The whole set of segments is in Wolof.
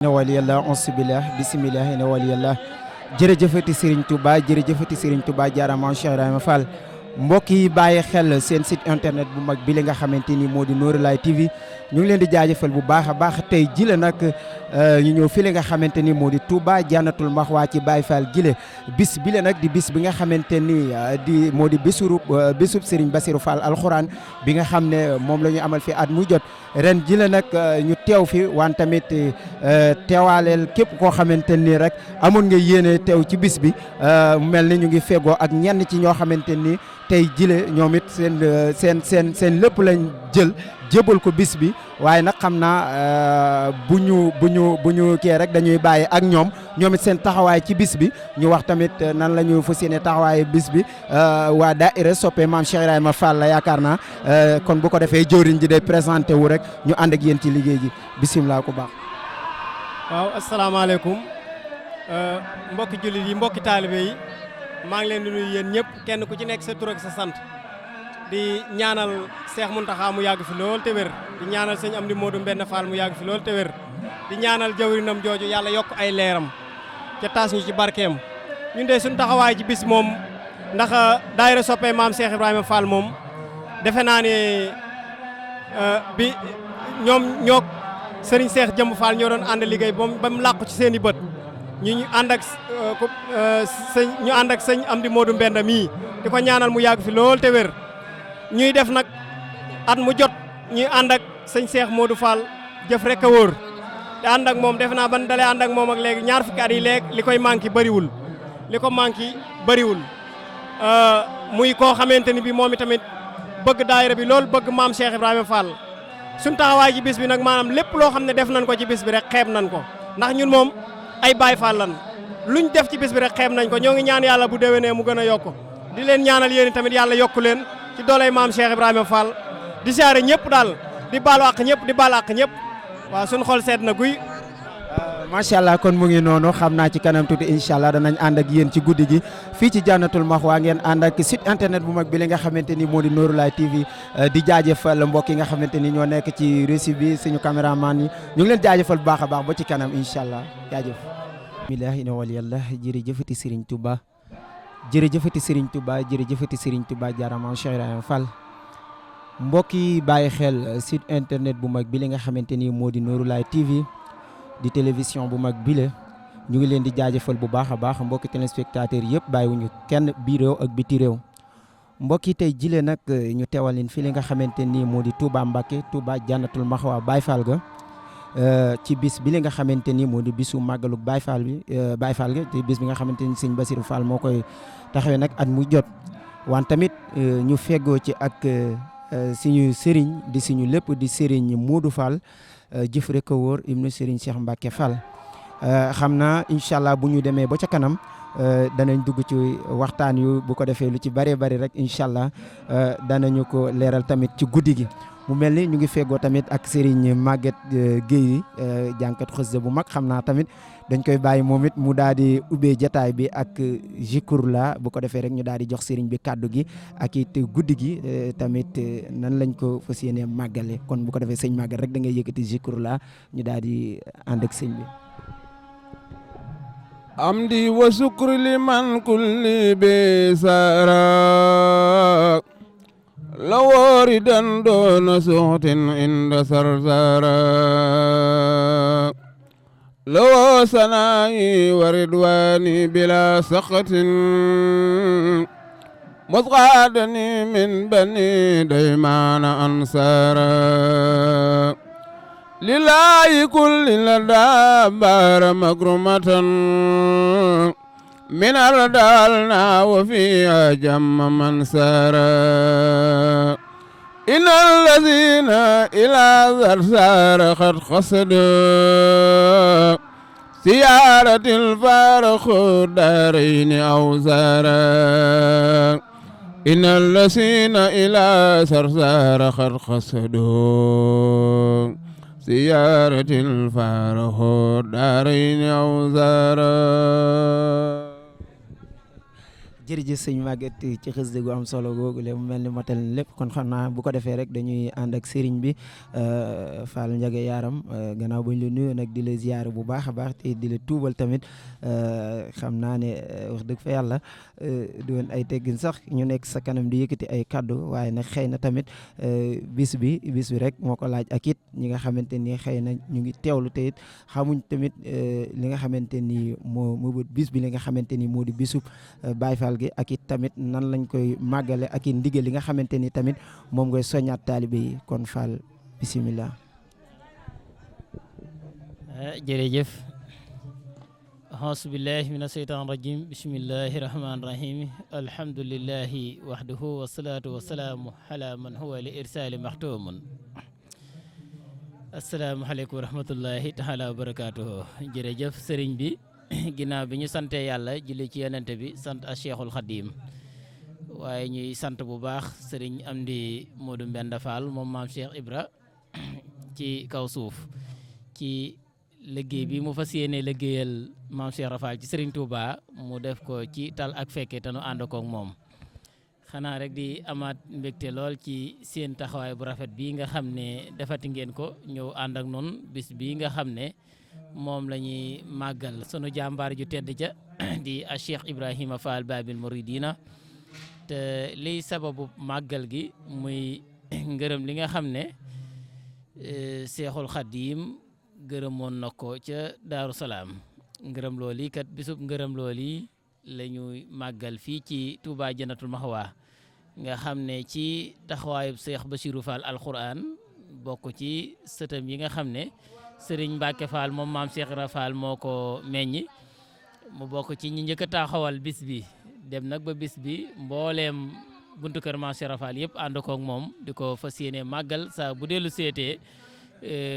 ina waliyallah onsibillah bisimillah ina waliyallah jërëjëfati Serigne Touba jërëjëfati Serigne Touba jaarama Cheikh Ibrahima Fall mbokk yi bàyyi xel seen site internet bu mag bi li nga xamante ni moo di Nourou Laye TV ñu ngi leen di jaajëfal bu baax a baax tey jile nag ñu ñëw fi li nga xamante ni moo di Touba Jannatul Maxwa ci Baye Fall gile bis bile nag di bis bi nga xamante ni moo di bisub Serigne Bassirou Fall alxuraan bi nga xam ne moom la ñu amal fi at mu jot ren jile nag ñu teew fi waan tamit teewaaleel képp koo xamante ni rek amoon nga yéene teew ci bis bi mel ni ñu ngi fegoo ak ñenn ci ñoo xamante ni tey jile ñoom it seen lépp lañ jël jébal ko bis bi waaye nag xam naa bu ñu kii rek dañuy bàyyi ak ñoom it seen taxawaay ci bis bi ñu wax tamit nan la ñu fas yéene taxawaay bis bi waa daayira soppe maam Cheikh Ibrahima Fall la yaakaar naa kon bu ko defee jëwriñ ji day présenté wu rek ñu ànd ak yéen ci liggéey ji bisimilah ku baax. waaw asalaamaaleykum mbokki jullit yi mbokki taalibe yi maa ngi leen di nuyu yéen ñëpp kenn ku ci nekk sa tur ak sa sant di ñaanal Cheikh Mountakha mu yàgg fi lool te wér di ñaanal sëñ Amdi Modou Mbenn Fall mu yàgg fi lool te wér di ñaanal jawrinam jooju yàlla yokk ay leeram ca taas ñu ci barkeem ñun de suñu taxawaay ci bis moom ndax daayira soppee maam Cheikh Ibrahima Fall moom defe naa ne bi ñoo Serigne Cheikh Jëmb Fall ñoo doon ànd liggéey ba mu làqu ci seen i bët ñu ànd ak sëñ Amdi Modou Mbenda mii di ko ñaanal mu yàgg fi lool te wér ñuy def nag at mu jot ñuy ànd ak sëñ Cheikh Modou Fall jëf rek a wóor te ànd ak moom defe naa ban dalee ànd ak moom ak léegi ñaar fukki at yi léegi li koy manqué bëriwul muy koo xamante ni bi moom itamit bëgg daayira bi lool bëgg maam Cheikh Ibrahima Fall suñ taxawaay ci bis bi nag maanaam lépp loo xam ne def nañ ko ci bis bi rek xeeb nañ ko ndax ñun moom ay Baay Faal lan luñ def ci bis bi rek xeeb nañ ko ñoo ngi ñaan yàlla bu déwénee mu gën a yokk di leen ñaanal yéen tamit yàlla yokku leen ci dooley maam Cheikh Ibrahima Fall di siyaare ñëpp daal di baalu àq ñëpp di baal àq ñëpp waaw suñ xol seet na guy. macha allah kon mu ngi noonu xam naa ci kanam tuuti incha allah danañ ànd ak yéen ci guddi gi fii ci Jannatul Maxwa ngeen ànd ak site internet bu mag bi li nga xamante ni moo di Nourou Laye TV di jaajëfal mbokk yi nga xamante ni ñoo nekk ci récit bi suñu caméraman yi ñu ngi leen jaajëfal bu baax a baax ba ci kanam incha allah jaajëf. bismillahi ina waliyallah jërëjëfati Serigne Touba jërëjëfati Serigne Touba jërëjëfati Serigne Touba jaarama Cheikh Ibrahima Fall mbokk yi bàyyi xel site internet bu mag bi li nga xamante ni moo di Nourou Laye TV di télévision bu mag bile ñu ngi leen di jaajëfal bu baax a baax mbokki téléspectateurs yëpp bàyyiwuñu kenn biir réew ak biti réew mbokk yi tey jile nag ñu teewal leen fi li nga xamante ni moo di Touba Mbacké Touba Jannatul Maxwa Baye Fall ga ci bis bi li nga xamante ni moo di bisu màggalu Baye Fall ga te bis bi nga xamante ni sëñ Bassirou Fall moo koy taxawee nag at mu jot wan tamit ñu feggoo ci ak suñu sëriñ di suñu lépp di sëriñ Modou Fall jëf rek a wóor ibnu Serigne Cheikh Mbacke Fall xam naa incha allah bu ñu demee ba ca kanam danañ dugg ci waxtaan yu bu ko defee lu ci bëree bëri rek incha allah danañu ko leeral tamit ci guddi gi. mu mel ni ñu ngi feggoo tamit ak Serigne Maguette Guèye jànkat xasida bu mag xam naa tamit dañ koy bàyyi moom it mu daal di ubbee jataay bi ak jikur la bu ko defee rek ñu daal di jox Serigne bi kàddu gi ak it guddi gi tamit nan lañ ko fas yéenee màggale kon bu ko defee sëñ Maguette rek da ngay yëkkati jikur la ñu daal di ànd ak sëñ bi. amdi wa sukri liman kulli bisara la woori dan doona suxtin inda sarsara la woo sanaayi wa ridwaani bila saqatin musqaadani min bani daymaana ansaara lillaahi kulli la daabara makrumatan من أردالنا وفيها جم من سارا إن الذين إلى ذرسار قد قصدوا سيارة الفارخ دارين أو زارا إن الذين إلى ذرسار قد قصدوا سيارة الفارخ دارين أو زارا jërëjëf sëñ Maguette ci xasida gu am solo googu le mu mel ni matal na lépp kon xam naa bu ko defee rek dañuy ànd ak sëriñ bi Fall Ndiaga Yaram gannaaw bañ la nuyoo nag di la ziyaare bu baax a baax te di la tuubal tamit xam naa ne wax dëgg fa yàlla doon ay teggin sax ñu nekk sa kanam di yëkkati ay kaddu waaye nag xëy na tamit bis bi rek moo ko laaj ak it ñi nga xamante ni xëy na ñu ngi teewlu te it xamuñ tamit li nga xamante ni moo bis bi li nga xamante ni moo di bisub Baye Fall gi ak it tamit nan lañ koy màggale ak it ndigal li nga xamante ni tamit moom ngay soññaat taalibe yi kon Fall bisimilah. jërëjëf auzu billahi mina sheytaan rajim bismillahi rahmaani rahim alhamdulillahi wahdahu wasalaatu wasalaamu ala man huwa li irsaali maxtuumun asalaamaaleykum wa rahmatullahi taala wa barakaatuhu jërëjëf sëriñ bi ginnaaw bi ñu sante yàlla julli ci yenente bi sant a Cheikhul Khadim waaye ñuy sant bu baax sëriñ Amdi Modou Mbenda Fall moom maam Cheikh Ibra ci kaw suuf ci liggéey bi mu fas yéene liggéeyal maam Cheikh Rafal ci sëriñ Touba mu def ko ci tal ak fekke te nu ànd koog moom xanaa rek di amaat mbégte lool ci seen taxawaay bu rafet bii nga xam ne defati ngeen ko ñëw ànd ak noonu bis bii nga xam ne moom la ñuy màggal sunu jàmbaar ju tedd ca di a Cheikh Ibrahima Fall Babil Mouridina te liy sababu màggal gi muy ngërëm li nga xam ne Cheikhul Khadim gërëmoon na ko ca Daaru Salaam ngërëm loolu kat bisub ngërëm loolu la ñuy màggal fii ci Touba Jannatul Mahwa nga xam ne ci taxawaayub Cheikh Bassirou Fall alquran bokk ci sëtam yi nga xam ne Serigne Mbacke Fall moom maam Cheikh Ibra Fall moo ko meññ mu bokk ci ñi njëkk a taxawal bis bi dem nag ba bis bi mbooleem buntu kër maam Cheikh Ibra Fall yëpp ànd koog moom di ko fas yéene màggal saa bu dellu seetee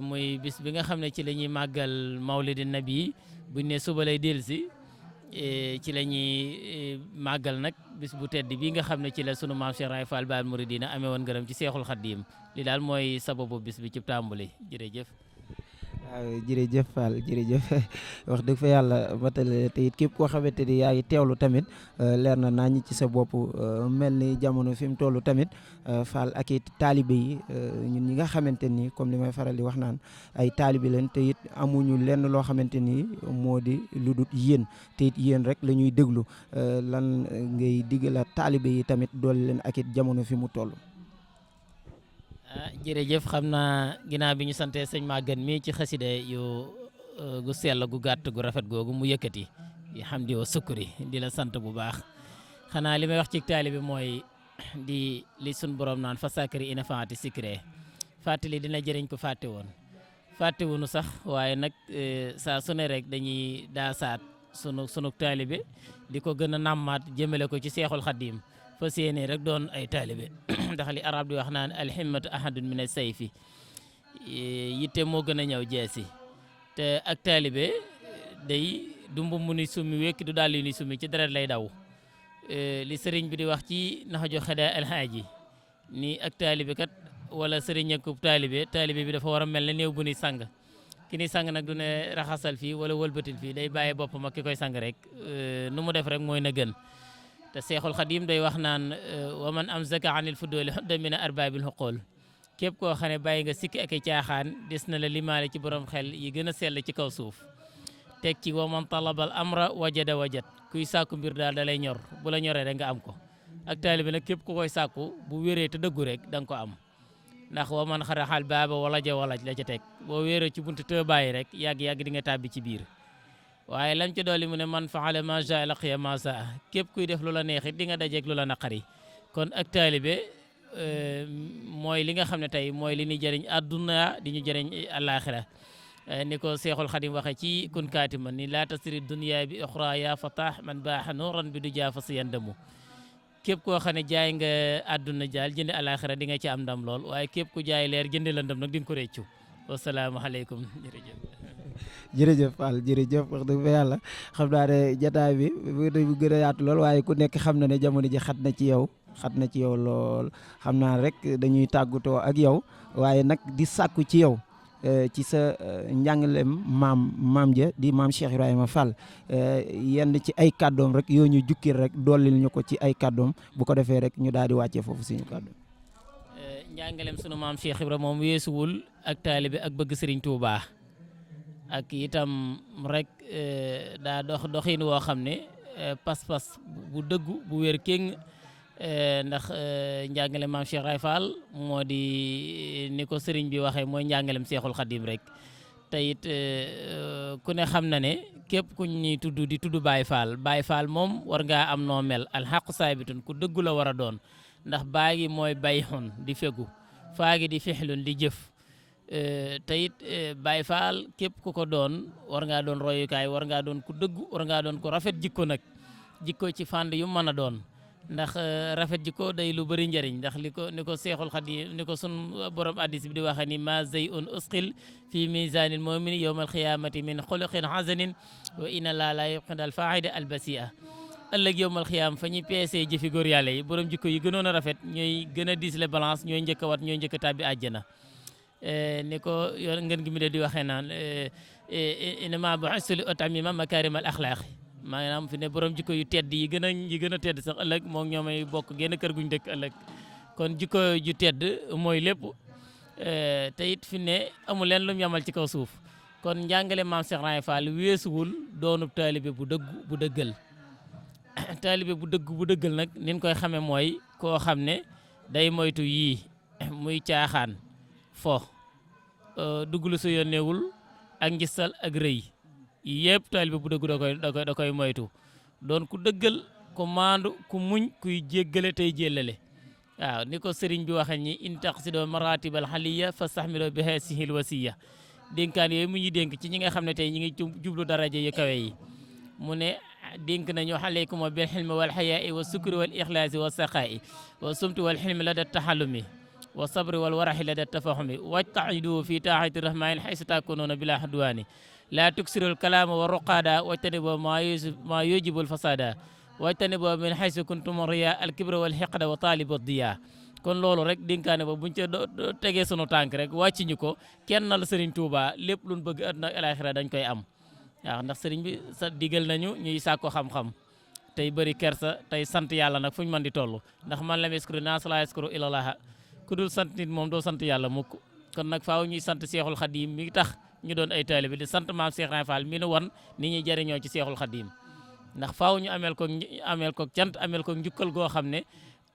muy bis bi nga xam ne ci la ñuy màggal mawlidi nabi buñ ne suba lay dellusi ci la ñuy màggal nag bis bu tedd bii nga xam ne ci la sunu maam Cheikh Ibra Fall Babil Mouridina amee woon ngërëm ci Seexul Xaddiim li daal mooy sababu bis bi ci tàmbali jërëjëf. waaw jërëjëf Fall jërëjëf wax dëgg fa yàlla matale te it képp koo xamante ni yaa ngi teewlu tamit leer na nañ ci sa bopp mel ni jamono fi mu toll tamit Fall ak it taalibe yi ñun ñi nga xamante ni comme li may faral di wax naan ay taalibe leen te it amuñu lenn loo xamante ni moo di lu dul yéen te it yéen rek la ñuy déglu lan ngay digalaat taalibe yi tamit doole leen ak it jamono fi mu toll. jërëjëf xam naa ginnaaw bi ñu sante sëñ Maguette mi ci xaside yu gu sell gu gàtt gu rafet googu mu yëkkati yi xam di wa sukkuri di la sant bu baax xanaa li may wax ci taalibe mooy di li sun borom naan fa sakri ina faati sikre fàttali dina jëriñ ko fàtte woon fàttewunu sax waaye nag saa su ne rek dañuy daasaat sunu taalibe di ko gën a nàmmaat jëmale ko ci Seexul Xaddiim fas yéene rek doon ay taalibe ndax li arab di wax naan alhimmatu ahadun min as-sayfi yitte moo gën a ñëw jeesi te ak taalibe day du mbubb mu ni summi wekki du daal yu ni summi ci deret lay daw li sëriñ bi di wax ci naxa jo xeda alhaaji ni ak taalibe kat wala sëriñ ak taalibe bi dafa war a mel ne néew bu ni sang ki ni sang nag du ne raxasal fii wala wëlbatil fii day bàyyi boppam ak ki koy sang rek nu mu def rek mooy na gën te Seexul Xadim day wax naan wa man amsaka anil fudooli xodda min arbaabil xuqool képp koo xam ne bàyyi nga sikki ak i caaxaan des na la limaale ci borom xel yi gën a sell ci kaw suuf teg ci wa man talabal amra wajada wajat kuy sàkku mbir daal da lay ñor bu la ñoree rek nga am ko ak taalibe nag képp ku koy sàkku bu wéree te dëggu rek da nga ko am ndax wa man xaraxal baaba wala ja walaj la ca teg boo wéeree ci buntu te bàyyi rek yàgg-yàgg di nga tàbbi ci biir waaye lam ci dolli mu ne man faala ma jaa laqiya ma saa képp kuy def lu la neexit di nga dajeeg lu la naqari kon ak taalibe mooy li nga xam ne tey mooy li ñu jëriñ àdduna di ñu jëriñ àllaaxira ni ko Seexul Xadim waxe ci kun kaatima ni laa tasri dunya bi oxra ya fatah man baaxa nuran bi du jaafa si yandamu képp koo xam ne jaay nga àdduna jaal jënd àllaaxira di nga ci am ndam lool waaye képp ku jaay leer jënd la ndam nag di nga ko réccu wasalaamaaleykum jërëjëf jërëjëf Fall jërëjëf wax dëgg fa yàlla xam naa ne jataay bi bu gën a yaatu lool waaye ku nekk xam na ne jamono ji xat na ci yow lool xam naa rek dañuy tàggatoo ak yow waaye nag di sàkku ci yow ci sa njàngalem maam ja di maam Cheikh Ibrahima Fall yenn ci ay kàddoom rek yoo ñu jukkil rek dollil ñu ko ci ay kàddoom bu ko defee rek ñu daal di wàccee foofu suñu kàddu. njàngalem sunu maam Cheikh Ibrahima moom weesuwul ak taalibe ak bëgg Serigne Touba ak itam rek daa doxin woo xam ne pas-pas bu dëggu bu wér kéng ndax njàngale maam Cheikh Ibrahima Fall moo di ni ko sëriñ bi waxee mooy njàngalem Seexul Xadim rek te it ku ne xam na ne képp ku ñuy tudd di tudd Baye Fall moom war ngaa am noo mel alxaqu saabitun ku dëggu la war a doon ndax baa gi mooy bayxun di fegu faa gi di fexlun di jëf te it Baye Fall képp ku ko doon war ngaa doon royukaay war ngaa doon ku dëggu war ngaa doon ku rafet jikko nag jikko ci fànn yu mën a doon ndax rafet jikko day lu bëri njëriñ ndax ni ko Seexul Xadim ni ko sun borom addis bi di waxee ni ma zey un usqil fi misanil mumini yowmal xiyamati min xuluqin hasanin wa inna la yuqidal faida albasia ëllëg yowmal xiyam fa ñuy peesee jëfi góor yàlla yi borom jikko yi gënoon a rafet ñooy gën a diis le balance ñooy njëkk a wat ñooy njëkk a tàbbi àjjana ni ko yoon ngeen gi mi de di waxee naan inama bu'istu li utammima makarimal axlaaq maanaam fi ne borom jikko yu tedd yi gën a tedd sax ëllëg moom ñoomay bokk génn kër guñ dëkk ëllëg kon jikko ju tedd mooy lépp te it fi ne amul leen lu mu yamal ci kaw suuf kon njàngale maam Cheikh Ibrahima Fall weesuwul doonub taalibe bu dëggu bu dëggal taalibe bu dëggal nag nin koy xamee mooy koo xam ne day moytu yii muy caaxaan fo dugg lu su yónneewul ak ngistal ak rëy yëpp taalibe bu dëggu da koy moytu doon ku dëggal ku maandu ku muñ kuy jéggale tey jéllale waaw ni ko sëriñ bi waxe ñi in taqsido maratibal xaliya fa staxmilo bi haasihil wasiya dénkaan yooyu mu ñuy dénk ci ñi nga xam ne tey ñi ngi jublu daraja yu kawe yi mu ne dénk nañu aleykum bil xilmi wal xayaai wa sukri wal ixlaasi wa saqaa'i wa sumti wal xilmi la da taxallumi wa sabri wal waraxi la da tafahumi wajtaidu fi taaxati rahmaani xaysu takunoona bila xudwaani laa tuksirul kalaama wa ruqaada wajtanibu maa yujibul fasaada wajtanibu min xaysu kuntum riya al kibra wal xiqda wa taalibu diya kon loolu rek dénkaane ba buñ ca tegee sunu tànk rek wàcci ñu ko kennal Sëriñ Tuuba lépp luñ bëgg àdduna ak alaaxira dañ koy am waaw ndax sëriñ bi sa digal nañu ñuy sàkko xam-xam tey bëri kersa tey sant yàlla nag fuñ mën di toll ndax man lam yaskuru naas laa yaskuru illallah ku dul sant nit moom doo sant yàlla mukk kon nag faaw ñuy sant Seexul Xadim mi tax ñu doon ay taalibe di sant maam Cheikh Ibrahima Fall mi nu wan ni ñuy jëriñoo ci Seexul Xadim ndax faaw ñu ameel ko cant ameel ko njukkal goo xam ne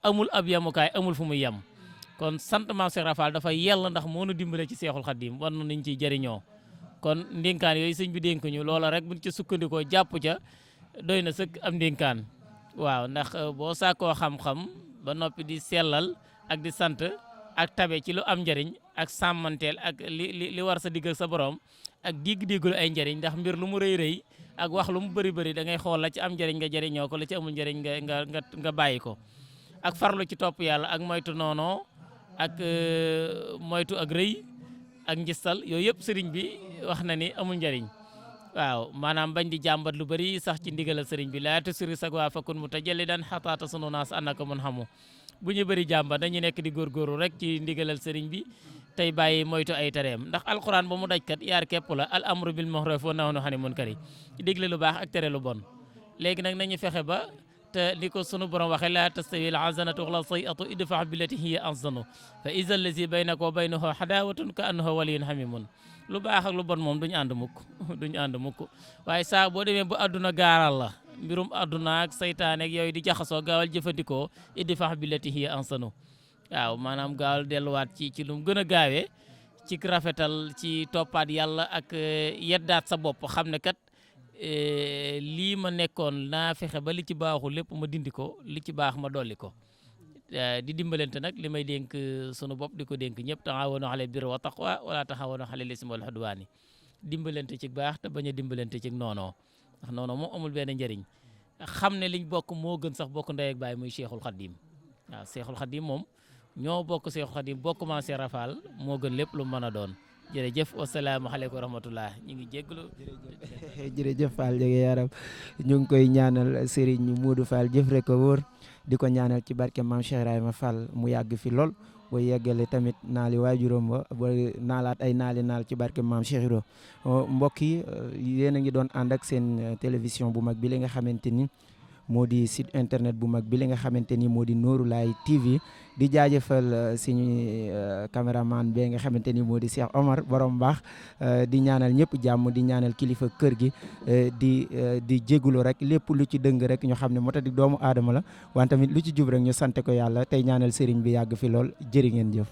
amul ab yamukaay amul fu muy yem kon sant maam Cheikh Ibrahima Fall dafa yell ndax moo nu dimbale ci Seexul Xadim war na niñ ciy jëriñoo kon ndénkaan yooyu sëñ bi dénk ñu loola rek buñ ci sukkandikoo jàpp ca doy na sëkk am ndénkaan waaw ndax boo sàkkoo xam-xam ba noppi di sellal ak di sant ak tabe ci lu am njëriñ ak sàmmanteel ak li war sa digg ak sa borom ak digg-diggul ay njëriñ ndax mbir lu mu rëy ak wax lu mu bëri da ngay xool la ci am njëriñ nga jëriñoo ko la ci amul njëriñ nga bàyyi ko ak farlu ci topp yàlla ak moytu noonoo ak moytu ak rëy ak njistal yooyu yëpp sëriñ bi wax na ni amul njëriñ waaw maanaam bañ di jàmbat lu bëri sax ci ndigalal sëriñ bi laa tusiri sag waa fakun mu tajallidan xataata sunu naas annaka mun xamu bu ñu bëri jàmbat dañu nekk di góorgóorlu rek ci ndigalal sëriñ bi tey bàyyi moytu ay tereem ndax alquran ba mu dajkat yaar képp la al amru bil ma'ruf wa nahyu anil munkari digle lu baax ak tere lu bon léegi nag nañu fexe ba te ni ko sunu borom waxee laa tastawi al hasanatu wala sayyi'atu idfa' billati hiya ahsanu fa iza allazi baynaka wa baynahu hadawatun ka annahu waliyyun hamimun lu baax ak lu bon moom duñu ànd mukk waaye saa boo demee bu àdduna gaaral la mbirum àdduna ak saytaane ak yooyu di jaxasoo gaawal jëfandikoo idfa' billati hiya ahsanu waaw maanaam gaawal delluwaat ci lu mu gën a gaawee ci rafetal ci toppaat yàlla ak yeddaat sa bopp xam ne kat lii ma nekkoon naa fexe ba li ci baaxul lépp ma dindi ko li ci baax ma dolli ko di dimbalante nag li may dénk sunu bopp di ko dénk ñëpp taxawoonu xale birri wa taqwa wala taxawoonu xale lismi wal xudwaani dimbalante ci baax te bañ a dimbalante ci noonoo ndax noonoo moom amul benn njëriñ xam ne liñ bokk moo gën sax bokk ndey ak baay muy Cheikhul Khadim waaw Cheikhul Khadim moom ñoo bokk Cheikhul Khadim bokk maam Cheikh Ibra Fall moo gën lépp lu mën a doon jërëjëf wasalaamaaleykum wa rahmatullah ñu ngi jégalu. jërëjëf Fall jege yaram ñu ngi koy ñaanal Serigne Modou Fall jëf rek ko wóor di ko ñaanal ci barke maam Cheikh Ibrahima Fall mu yàgg fi lool ba yeggale tamit naali waajuram ba naalaat ay naal ci barke maam Cheikh Ibra mbokk yi yéen a ngi doon ànd ak seen télévision bu mag bi li nga xamante ni moo di site internet bu mag bi li nga xamante ni moo di Nooru Laay TV di jaajëfal suñu caméraman bee nga xamante ni moo di Cheikh Omar borom baax di ñaanal ñëpp jàmm di ñaanal kilifa kër gi di jégalu rek lépp lu ci dëng rek ñu xam ne mota di doomu aadama la wante tamit lu ci jub rek ñu sante ko yàlla tey ñaanal sëriñ bi yàgg fi lool jërë ngeen jëf.